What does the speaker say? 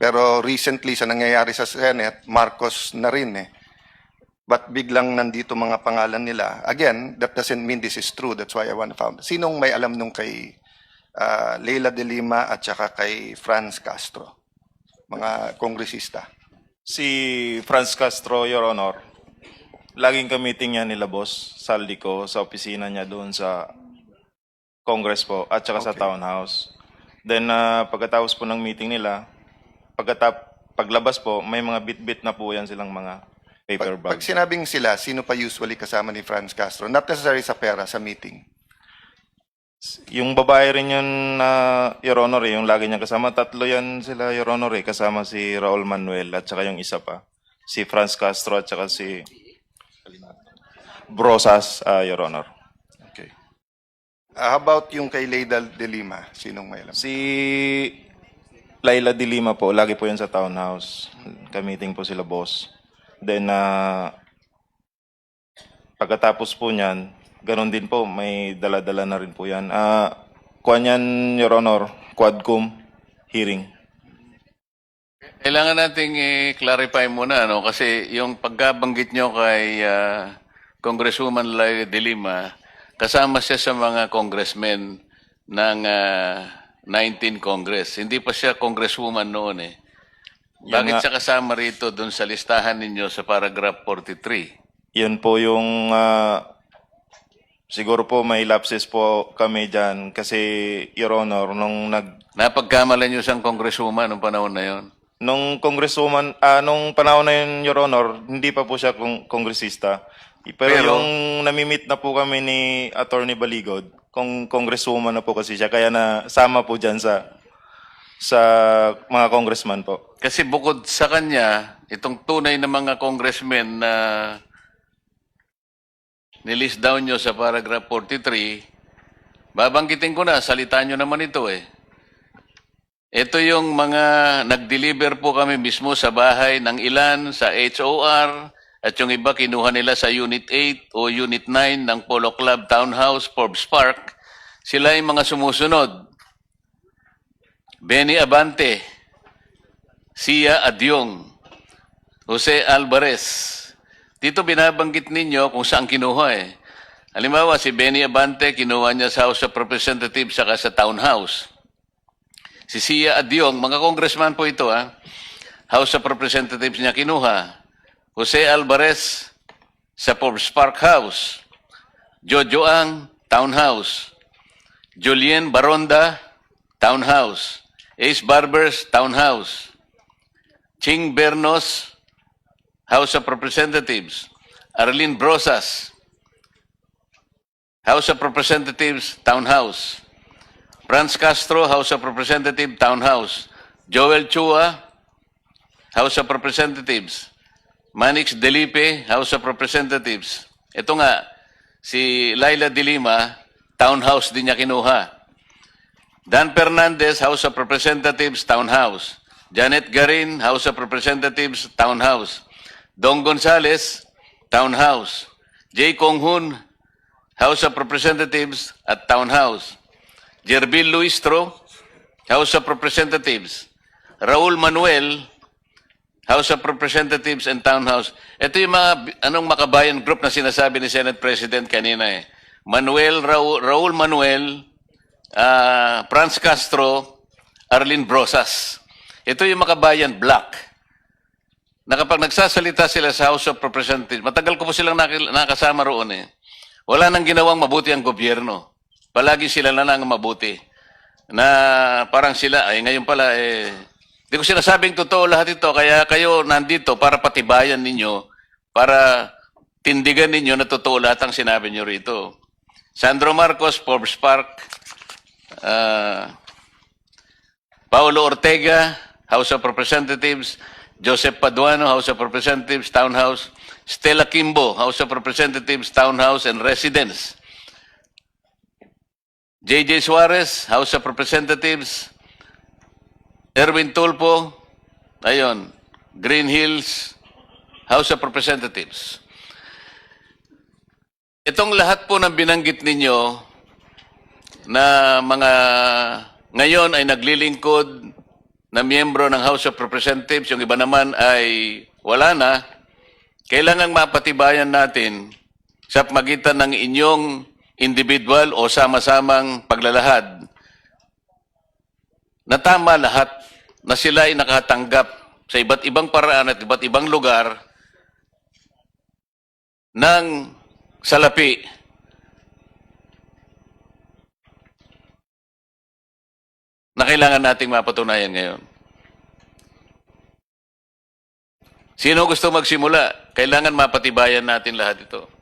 Pero recently sa nangyayari sa Senate, Marcos na rin eh. But biglang nandito mga pangalan nila. Again, that doesn't mean this is true. That's why I want to find. Sinong may alam nung kay Leila de Lima at saka kay Franz Castro? Mga kongresista. Si Franz Castro, Your Honor, laging ka-meeting niya nila boss Saldi ko sa opisina niya doon sa Congress po at saka sa Okay. Townhouse. Then pagkatapos po ng meeting nila, paglabas po, may mga bit-bit na po yan silang mga paper Pag bag. sinabing sila, sino pa usually kasama ni Franz Castro? Not necessarily sa pera, sa meeting. Yung babae rin yun na Your Honor, yung lagi niya kasama. Tatlo yan sila, Your Honor, kasama si Raul Manuel at saka yung isa pa. Si Franz Castro at saka si Brosas, Your Honor. Okay. How about yung kay Leila de Lima? Sinong may alam? Si Laila de Lima po, lagi po yan sa Townhouse. Ka-meeting po sila boss. Then, pagkatapos po niyan, ganun din po, may dala-dala na rin po yan. Kuwan yan, Your Honor, Quadcom hearing. Kailangan nating i-clarify muna, no? Kasi yung pagkabanggit nyo kay Congresswoman Leila de Lima, kasama siya sa mga congressmen ng 19 Congress. Hindi pa siya congresswoman noon eh. Yan Bakit nga. siya kasama rito doon sa listahan ninyo sa paragraph 43? Yan po yung, siguro po may lapses po kami dyan kasi, Your Honor, Napagkamalan nyo siyang congresswoman noong panahon na yon. nung congresswoman, nung panahon na yun, Your Honor, hindi pa po siya kongresista. Pero yung namimit na po kami ni Attorney Baligod, congresswoman na po kasi siya, kaya nasama po dyan sa mga congressman po. Kasi bukod sa kanya, itong tunay na mga congressmen na nilist down nyo sa paragraph 43, babanggitin ko na, salita nyo naman ito eh. Ito yung mga nag-deliver po kami mismo sa bahay ng ilan, sa HOR, at yung iba kinuha nila sa Unit 8 o Unit 9 ng Polo Club Townhouse, Forbes Park. Sila yung mga sumusunod. Benny Abante, Sia Adyong, Jose Alvarez. Dito binabanggit ninyo kung saan kinuha eh. Halimbawa, si Benny Abante, kinuha niya sa House of Representatives saka sa Townhouse. Si Sia Adyong, mga congressman po ito House of Representatives niya kinuha. Jose Alvarez sa Forbes Park House. Jojo Ang, Townhouse. Julien Baronda, Townhouse. Ace Barbers, Townhouse. Ching Bernos, House of Representatives. Arlene Brosas, House of Representatives, Townhouse. Franz Castro, House of Representatives, Townhouse. Joel Chua, House of Representatives. Manix Delipe, House of Representatives. Ito nga, si Leila de Lima, Townhouse din niya kinuha. Dan Fernandez, House of Representatives, Townhouse. Janet Garin, House of Representatives, Townhouse. Dong Gonzales, Townhouse. J. Konghun, House of Representatives at Townhouse. Jerbil Luistro, House of Representatives. Raul Manuel, House of Representatives and Townhouse. Ito yung mga makabayan group na sinasabi ni Senate President kanina eh. Raul Manuel, Franz Castro, Arlene Brosas. Ito yung makabayan block. Na kapag nagsasalita sila sa House of Representatives, matagal ko po silang nakasama roon eh. Wala nang ginawang mabuti ang gobyerno. Palagi sila na lang mabuti. Na parang sila, ay ngayon pala di ko sinasabing totoo lahat ito, kaya kayo nandito para patibayan ninyo, para tindigan ninyo na totoo lahat ang sinabi nyo rito. Sandro Marcos, Forbes Park, Paulo Ortega, House of Representatives, Joseph Paduano, House of Representatives, Townhouse, Stella Kimbo, House of Representatives, Townhouse and Residence, J.J. Suarez, House of Representatives, Erwin Tulpo, ayun, Green Hills, House of Representatives. Itong lahat po ng binanggit ninyo na mga ngayon ay naglilingkod na miyembro ng House of Representatives, yung iba naman ay wala na, kailangang mapatibayan natin sa pagitan ng inyong individual o sama-samang paglalahad na tama lahat, na sila ay nakatanggap sa iba't ibang paraan at iba't ibang lugar ng salapi na kailangan nating mapatunayan ngayon. Sino gusto magsimula? Kailangan mapatibayan natin lahat ito.